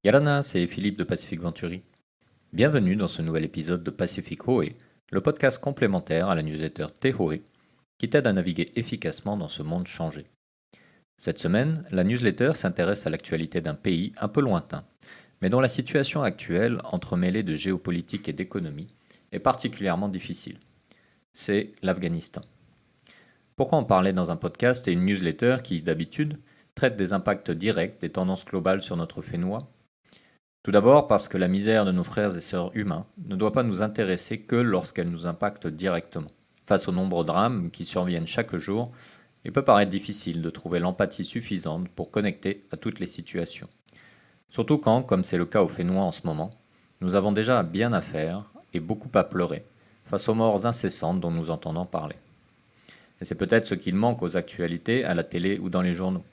Yalana, c'est Philippe de Pacific Venturi. Bienvenue dans ce nouvel épisode de Pacific Hoé, le podcast complémentaire à la newsletter Tehoé, qui t'aide à naviguer efficacement dans ce monde changé. Cette semaine, la newsletter s'intéresse à l'actualité d'un pays un peu lointain, mais dont la situation actuelle, entremêlée de géopolitique et d'économie, est particulièrement difficile. C'est l'Afghanistan. Pourquoi en parler dans un podcast et une newsletter qui, d'habitude, traite des impacts directs des tendances globales sur notre Fénois? Tout d'abord parce que la misère de nos frères et sœurs humains ne doit pas nous intéresser que lorsqu'elle nous impacte directement. Face aux nombreux drames qui surviennent chaque jour, il peut paraître difficile de trouver l'empathie suffisante pour connecter à toutes les situations. Surtout quand, comme c'est le cas au Fénois en ce moment, nous avons déjà bien à faire et beaucoup à pleurer face aux morts incessantes dont nous entendons parler. Et c'est peut-être ce qu'il manque aux actualités, à la télé ou dans les journaux.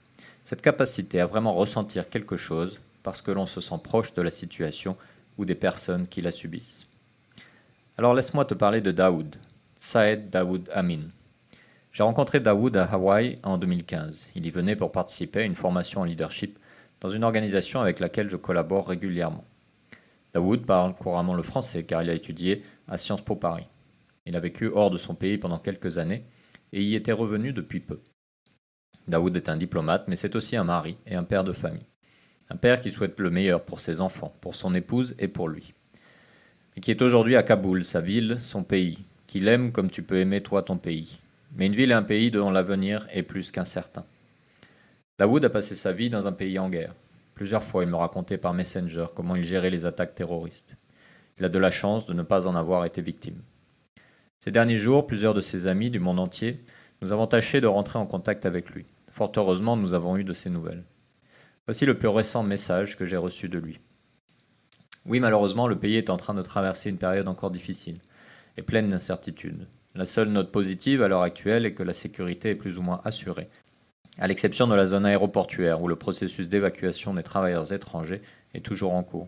Cette capacité à vraiment ressentir quelque chose parce que l'on se sent proche de la situation ou des personnes qui la subissent. Alors laisse-moi te parler de Daoud, Saed Daoud Amin. J'ai rencontré Daoud à Hawaï en 2015. Il y venait pour participer à une formation en leadership dans une organisation avec laquelle je collabore régulièrement. Daoud parle couramment le français car il a étudié à Sciences Po Paris. Il a vécu hors de son pays pendant quelques années et y était revenu depuis peu. Daoud est un diplomate, mais c'est aussi un mari et un père de famille. Un père qui souhaite le meilleur pour ses enfants, pour son épouse et pour lui. Et qui est aujourd'hui à Kaboul, sa ville, son pays, qu'il aime comme tu peux aimer toi ton pays. Mais une ville et un pays dont l'avenir est plus qu'incertain. Daoud a passé sa vie dans un pays en guerre. Plusieurs fois, il me racontait par Messenger comment il gérait les attaques terroristes. Il a de la chance de ne pas en avoir été victime. Ces derniers jours, plusieurs de ses amis du monde entier, nous avons tâché de rentrer en contact avec lui. Fort heureusement, nous avons eu de ses nouvelles. Voici le plus récent message que j'ai reçu de lui. Oui, malheureusement, le pays est en train de traverser une période encore difficile et pleine d'incertitudes. La seule note positive à l'heure actuelle est que la sécurité est plus ou moins assurée, à l'exception de la zone aéroportuaire où le processus d'évacuation des travailleurs étrangers est toujours en cours.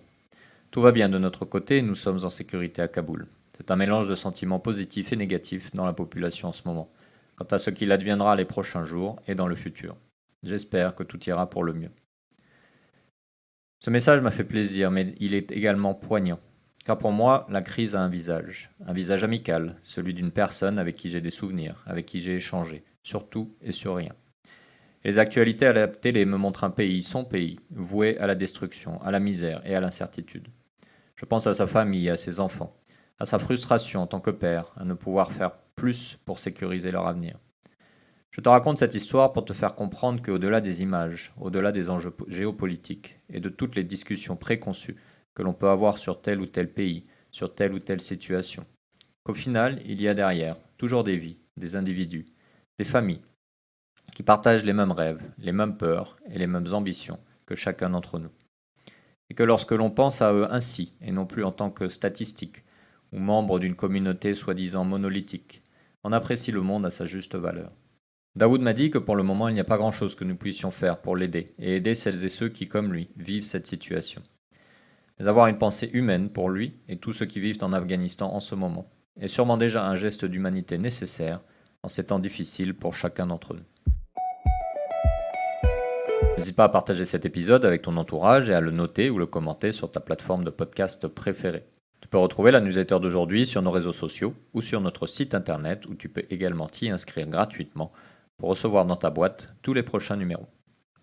Tout va bien de notre côté et nous sommes en sécurité à Kaboul. C'est un mélange de sentiments positifs et négatifs dans la population en ce moment, quant à ce qu'il adviendra les prochains jours et dans le futur. J'espère que tout ira pour le mieux. Ce message m'a fait plaisir, mais il est également poignant. Car pour moi, la crise a un visage amical, celui d'une personne avec qui j'ai des souvenirs, avec qui j'ai échangé, sur tout et sur rien. Et les actualités à la télé me montrent un pays, son pays, voué à la destruction, à la misère et à l'incertitude. Je pense à sa famille, à ses enfants, à sa frustration en tant que père, à ne pouvoir faire plus pour sécuriser leur avenir. Je te raconte cette histoire pour te faire comprendre qu'au-delà des images, au-delà des enjeux géopolitiques et de toutes les discussions préconçues que l'on peut avoir sur tel ou tel pays, sur telle ou telle situation, qu'au final, il y a derrière toujours des vies, des individus, des familles qui partagent les mêmes rêves, les mêmes peurs et les mêmes ambitions que chacun d'entre nous. Et que lorsque l'on pense à eux ainsi, et non plus en tant que statistiques ou membres d'une communauté soi-disant monolithique, on apprécie le monde à sa juste valeur. Daoud m'a dit que pour le moment, il n'y a pas grand-chose que nous puissions faire pour l'aider et aider celles et ceux qui, comme lui, vivent cette situation. Mais avoir une pensée humaine pour lui et tous ceux qui vivent en Afghanistan en ce moment est sûrement déjà un geste d'humanité nécessaire en ces temps difficiles pour chacun d'entre nous. N'hésite pas à partager cet épisode avec ton entourage et à le noter ou le commenter sur ta plateforme de podcast préférée. Tu peux retrouver la newsletter d'aujourd'hui sur nos réseaux sociaux ou sur notre site internet où tu peux également t'y inscrire gratuitement pour recevoir dans ta boîte tous les prochains numéros.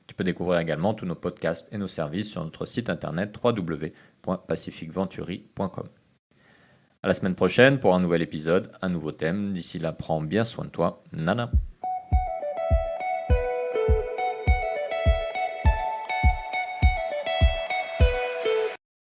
Tu peux découvrir également tous nos podcasts et nos services sur notre site internet www.pacificventuri.com. À la semaine prochaine pour un nouvel épisode, un nouveau thème. D'ici là, prends bien soin de toi. Nana.